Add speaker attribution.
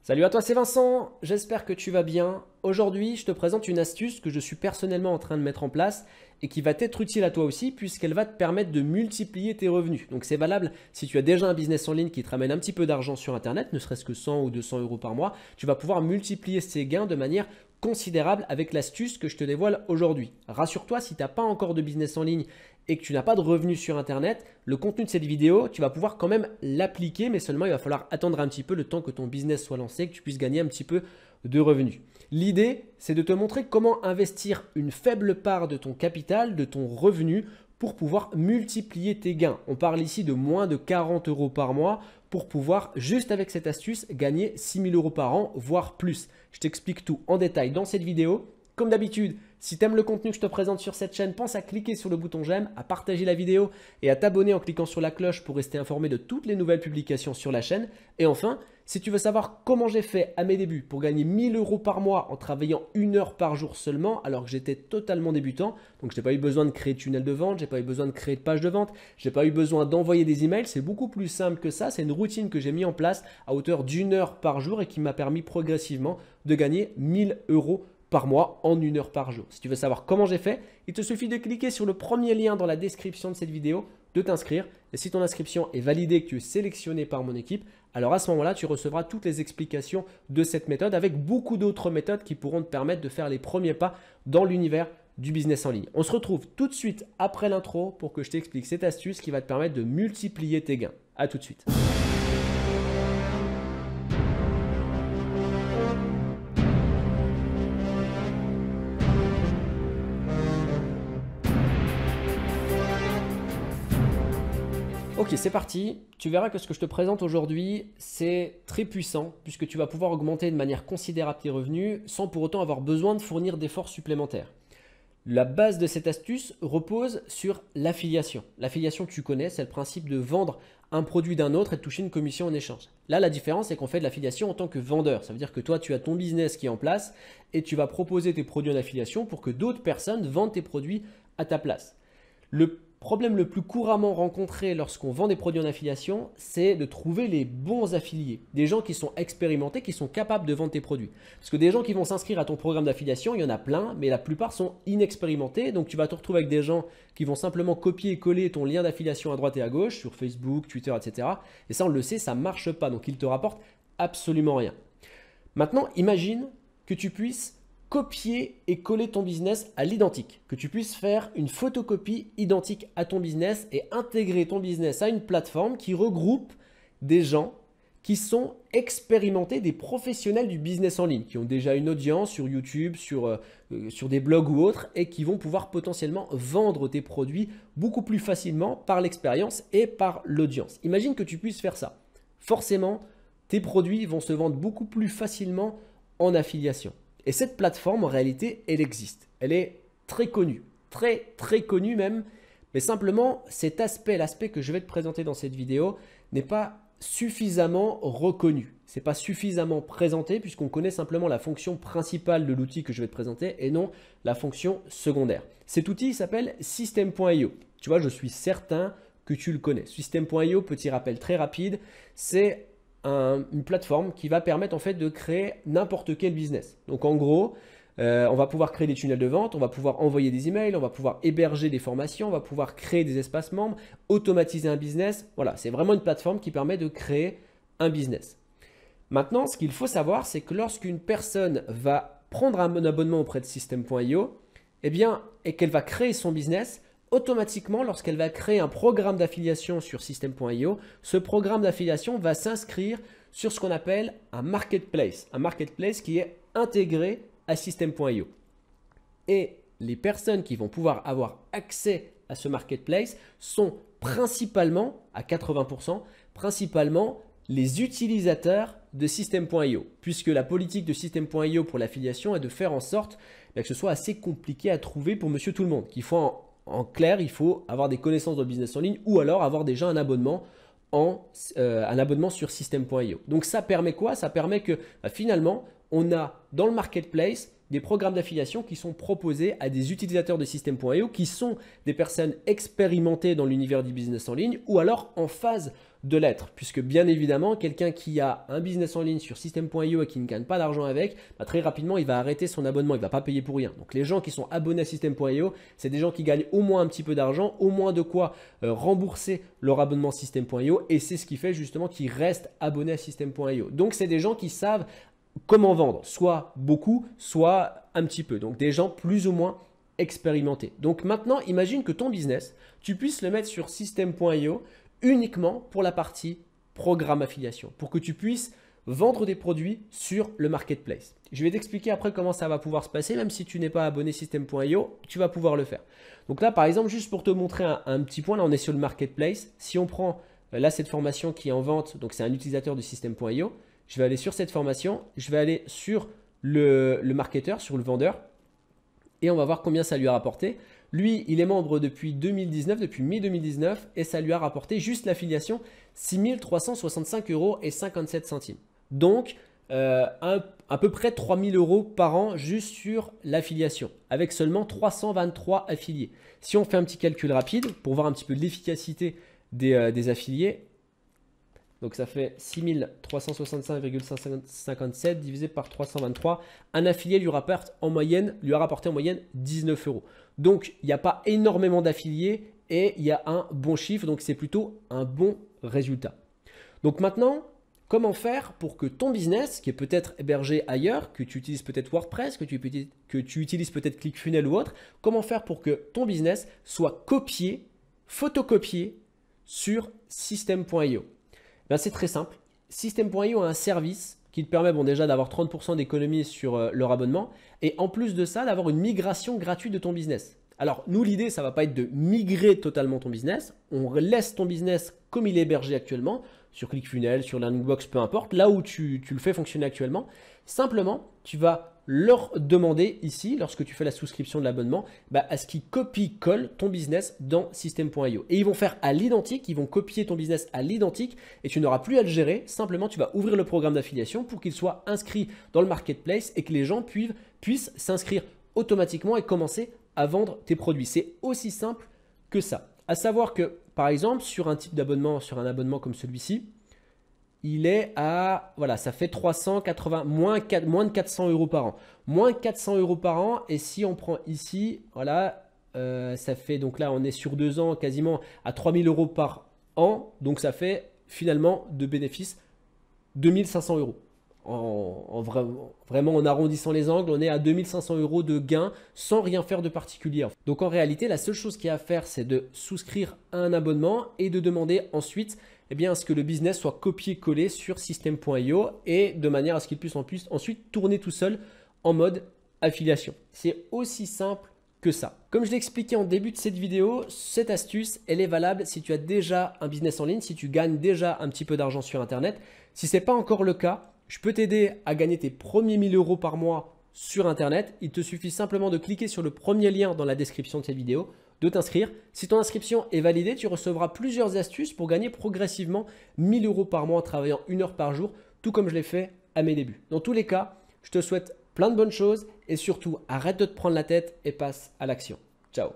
Speaker 1: Salut à toi, c'est Vincent, j'espère que tu vas bien. Aujourd'hui, je te présente une astuce que je suis personnellement en train de mettre en place et qui va t'être utile à toi aussi puisqu'elle va te permettre de multiplier tes revenus. Donc c'est valable si tu as déjà un business en ligne qui te ramène un petit peu d'argent sur Internet, ne serait-ce que 100 ou 200 euros par mois, tu vas pouvoir multiplier ces gains de manière considérable avec l'astuce que je te dévoile aujourd'hui. Rassure-toi, si tu n'as pas encore de business en ligne et que tu n'as pas de revenus sur Internet, le contenu de cette vidéo, tu vas pouvoir quand même l'appliquer, mais seulement il va falloir attendre un petit peu le temps que ton business soit lancé, que tu puisses gagner un petit peu de revenus. L'idée, c'est de te montrer comment investir une faible part de ton capital, de ton revenu, pour pouvoir multiplier tes gains. On parle ici de moins de 40 euros par mois pour pouvoir, juste avec cette astuce, gagner 6 000 euros par an, voire plus. Je t'explique tout en détail dans cette vidéo. Comme d'habitude, si tu aimes le contenu que je te présente sur cette chaîne, pense à cliquer sur le bouton j'aime, à partager la vidéo et à t'abonner en cliquant sur la cloche pour rester informé de toutes les nouvelles publications sur la chaîne. Et enfin, si tu veux savoir comment j'ai fait à mes débuts pour gagner 1 000 euros par mois en travaillant 1 heure par jour seulement, alors que j'étais totalement débutant, donc je n'ai pas eu besoin de créer de tunnel de vente, je n'ai pas eu besoin de créer de page de vente, je n'ai pas eu besoin d'envoyer des emails, c'est beaucoup plus simple que ça. C'est une routine que j'ai mis en place à hauteur d'1 heure par jour et qui m'a permis progressivement de gagner 1 000 euros par mois en 1 heure par jour. Si tu veux savoir comment j'ai fait, il te suffit de cliquer sur le premier lien dans la description de cette vidéo, de t'inscrire. Et si ton inscription est validée et que tu es sélectionné par mon équipe, alors à ce moment-là, tu recevras toutes les explications de cette méthode avec beaucoup d'autres méthodes qui pourront te permettre de faire les premiers pas dans l'univers du business en ligne. On se retrouve tout de suite après l'intro pour que je t'explique cette astuce qui va te permettre de multiplier tes gains. À tout de suite. Ok, c'est parti. Tu verras que ce que je te présente aujourd'hui, c'est très puissant puisque tu vas pouvoir augmenter de manière considérable tes revenus sans pour autant avoir besoin de fournir d'efforts supplémentaires. La base de cette astuce repose sur l'affiliation. L'affiliation, tu connais, c'est le principe de vendre un produit d'un autre et de toucher une commission en échange. Là, la différence, c'est qu'on fait de l'affiliation en tant que vendeur. Ça veut dire que toi, tu as ton business qui est en place et tu vas proposer tes produits en affiliation pour que d'autres personnes vendent tes produits à ta place. Le problème le plus couramment rencontré lorsqu'on vend des produits en affiliation, c'est de trouver les bons affiliés, des gens qui sont expérimentés, qui sont capables de vendre tes produits. Parce que des gens qui vont s'inscrire à ton programme d'affiliation, il y en a plein, mais la plupart sont inexpérimentés. Donc tu vas te retrouver avec des gens qui vont simplement copier et coller ton lien d'affiliation à droite et à gauche sur Facebook, Twitter, etc. Et ça, on le sait, ça ne marche pas. Donc ils te rapportent absolument rien. Maintenant, imagine que tu puisses copier et coller ton business à l'identique, que tu puisses faire une photocopie identique à ton business et intégrer ton business à une plateforme qui regroupe des gens qui sont expérimentés, des professionnels du business en ligne, qui ont déjà une audience sur YouTube, sur des blogs ou autres et qui vont pouvoir potentiellement vendre tes produits beaucoup plus facilement par l'expérience et par l'audience. Imagine que tu puisses faire ça. Forcément, tes produits vont se vendre beaucoup plus facilement en affiliation. Et cette plateforme, en réalité, elle existe. Elle est très connue, très connue même. Mais simplement, cet aspect, l'aspect que je vais te présenter dans cette vidéo, n'est pas suffisamment reconnu. Ce n'est pas suffisamment présenté puisqu'on connaît simplement la fonction principale de l'outil que je vais te présenter et non la fonction secondaire. Cet outil s'appelle System.io. Tu vois, je suis certain que tu le connais. System.io, petit rappel très rapide, c'est une plateforme qui va permettre en fait de créer n'importe quel business. Donc en gros, on va pouvoir créer des tunnels de vente, on va pouvoir envoyer des emails, on va pouvoir héberger des formations, on va pouvoir créer des espaces membres, automatiser un business. Voilà, c'est vraiment une plateforme qui permet de créer un business. Maintenant, ce qu'il faut savoir, c'est que lorsqu'une personne va prendre un abonnement auprès de System.io, et qu'elle va créer son business, automatiquement, lorsqu'elle va créer un programme d'affiliation sur System.io, ce programme d'affiliation va s'inscrire sur ce qu'on appelle un marketplace qui est intégré à System.io. Et les personnes qui vont pouvoir avoir accès à ce marketplace sont principalement, à 80%, les utilisateurs de System.io, puisque la politique de System.io pour l'affiliation est de faire en sorte que ce soit assez compliqué à trouver pour monsieur tout le monde, qu'il faut en clair, il faut avoir des connaissances dans le business en ligne ou alors avoir déjà un abonnement, sur System.io. Donc ça permet quoi? Ça permet que finalement, on a dans le marketplace des programmes d'affiliation qui sont proposés à des utilisateurs de System.io qui sont des personnes expérimentées dans l'univers du business en ligne ou alors en phase de l'être, puisque bien évidemment, quelqu'un qui a un business en ligne sur System.io et qui ne gagne pas d'argent avec, très rapidement, il va arrêter son abonnement, il ne va pas payer pour rien. Donc les gens qui sont abonnés à System.io, c'est des gens qui gagnent au moins un petit peu d'argent, au moins de quoi rembourser leur abonnement System.io, et c'est ce qui fait justement qu'ils restent abonnés à System.io. Donc c'est des gens qui savent comment vendre, soit beaucoup, soit un petit peu. Donc des gens plus ou moins expérimentés. Donc maintenant, imagine que ton business, tu puisses le mettre sur System.io uniquement pour la partie programme affiliation, pour que tu puisses vendre des produits sur le marketplace. Je vais t'expliquer après comment ça va pouvoir se passer, même si tu n'es pas abonné System.io, tu vas pouvoir le faire. Donc là, par exemple, juste pour te montrer un petit point, là on est sur le marketplace. Si on prend là cette formation qui est en vente, donc c'est un utilisateur de System.io, je vais aller sur cette formation, je vais aller sur le marketeur, sur le vendeur, et on va voir combien ça lui a rapporté. Lui, il est membre depuis 2019, depuis mai 2019, et ça lui a rapporté juste l'affiliation 6 365,57 €. Donc, à peu près 3 000 € par an juste sur l'affiliation, avec seulement 323 affiliés. Si on fait un petit calcul rapide pour voir un petit peu l'efficacité des affiliés, donc ça fait 6 365,57 divisé par 323. Un affilié lui a rapporté en moyenne 19 €. Donc, il n'y a pas énormément d'affiliés et il y a un bon chiffre. Donc, c'est plutôt un bon résultat. Donc maintenant, comment faire pour que ton business, qui est peut-être hébergé ailleurs, que tu utilises peut-être WordPress, que tu utilises peut-être ClickFunnels ou autre, comment faire pour que ton business soit copié, photocopié sur System.io? C'est très simple. System.io a un service qui te permet déjà d'avoir 30% d'économie sur leur abonnement et en plus de ça, d'avoir une migration gratuite de ton business. Alors, nous, l'idée, ça ne va pas être de migrer totalement ton business. On laisse ton business comme il est hébergé actuellement, sur ClickFunnels, sur Learningbox, peu importe, là où tu le fais fonctionner actuellement. Simplement, tu vas leur demander ici, lorsque tu fais la souscription de l'abonnement, à ce qu'ils copient-collent ton business dans System.io. Et ils vont faire à l'identique, ils vont copier ton business à l'identique et tu n'auras plus à le gérer. Simplement, tu vas ouvrir le programme d'affiliation pour qu'il soit inscrit dans le marketplace et que les gens puissent s'inscrire automatiquement et commencer à vendre tes produits. C'est aussi simple que ça. À savoir que, par exemple, sur un type d'abonnement, sur un abonnement comme celui-ci, il est à, voilà, ça fait 380, moins de 400 € par an. Moins de 400 € par an. Et si on prend ici, voilà, ça fait, donc là, on est sur 2 ans quasiment à 3 000 € par an. Donc, ça fait finalement de bénéfices 2 500 €. Vraiment, en arrondissant les angles, on est à 2 500 € de gains sans rien faire de particulier. Donc, en réalité, la seule chose qu'il y a à faire, c'est de souscrire à un abonnement et de demander ensuite à ce que le business soit copié-collé sur System.io et de manière à ce qu'il puisse ensuite tourner tout seul en mode affiliation. C'est aussi simple que ça. Comme je l'ai expliqué en début de cette vidéo, cette astuce, elle est valable si tu as déjà un business en ligne, si tu gagnes déjà un petit peu d'argent sur Internet. Si ce n'est pas encore le cas, je peux t'aider à gagner tes premiers 1 000 € par mois sur Internet. Il te suffit simplement de cliquer sur le premier lien dans la description de cette vidéo, de t'inscrire. Si ton inscription est validée, tu recevras plusieurs astuces pour gagner progressivement 1 000 € par mois en travaillant 1 heure par jour, tout comme je l'ai fait à mes débuts. Dans tous les cas, je te souhaite plein de bonnes choses et surtout, arrête de te prendre la tête et passe à l'action. Ciao.